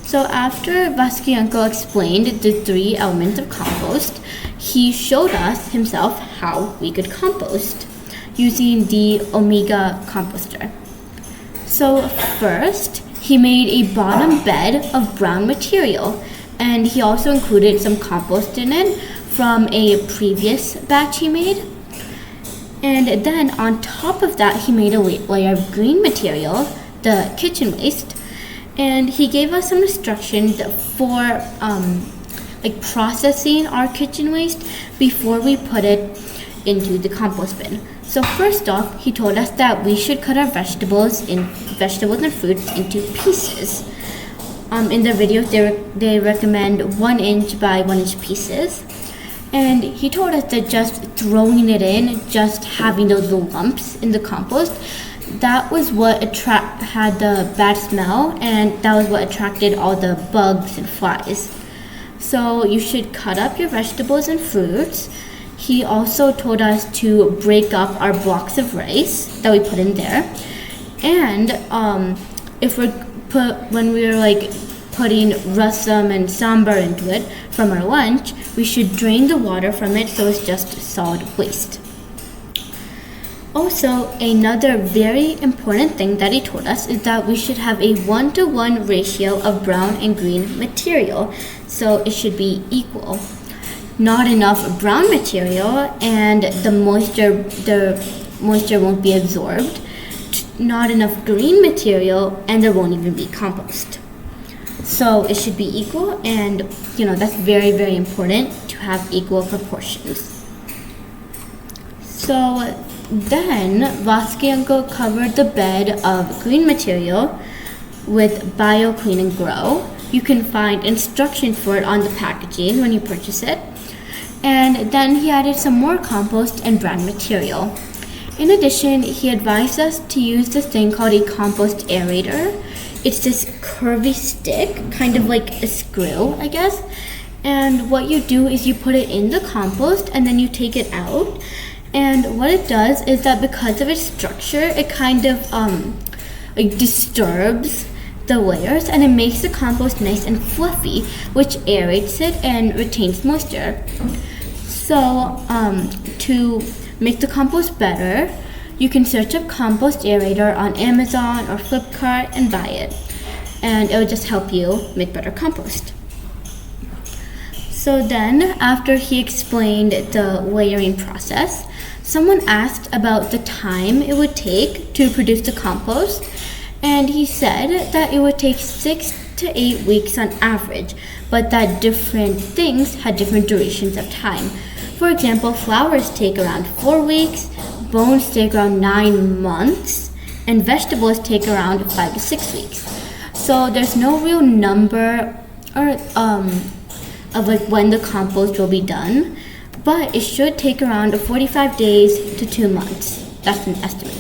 So after Vasquienko explained the 3 elements of compost, he showed us himself how we could compost using the Omega composter. So first, he made a bottom bed of brown material, and he also included some compost in it from a previous batch he made. And then on top of that, he made a layer of green material, the kitchen waste, and he gave us some instructions for processing our kitchen waste before we put it into the compost bin. So first off, he told us that we should cut our vegetables and fruits into pieces. In the videos, they recommend 1 inch by 1 inch pieces. And he told us that just throwing it in, just having those little lumps in the compost, that was what had the bad smell, and that was what attracted all the bugs and flies. So you should cut up your vegetables and fruits. He also told us to break up our blocks of rice that we put in there. And when we were putting rasam and sambar into it from our lunch, we should drain the water from it so it's just solid waste. Also, another very important thing that he told us is that we should have a 1-to-1 ratio of brown and green material, so it should be equal. Not enough brown material and the moisture won't be absorbed. Not enough green material and there won't even be compost. So it should be equal, and that's very, very important to have equal proportions. So then Vasquienko covered the bed of green material with Bio Clean and Grow. You can find instructions for it on the packaging when you purchase it. And then he added some more compost and brown material. In addition, he advised us to use this thing called a compost aerator. It's this curvy stick, kind of like a screw, I guess. And what you do is you put it in the compost and then you take it out. And what it does is that because of its structure, it kind of disturbs the layers, and it makes the compost nice and fluffy, which aerates it and retains moisture. So to make the compost better, you can search up compost aerator on Amazon or Flipkart and buy it, and it will just help you make better compost. So then, after he explained the layering process, someone asked about the time it would take to produce the compost, and he said that it would take 6 to 8 weeks on average, but that different things had different durations of time. For example, flowers take around 4 weeks, bones take around 9 months, and vegetables take around 5 to 6 weeks. So there's no real number of when the compost will be done, but it should take around 45 days to 2 months. That's an estimate.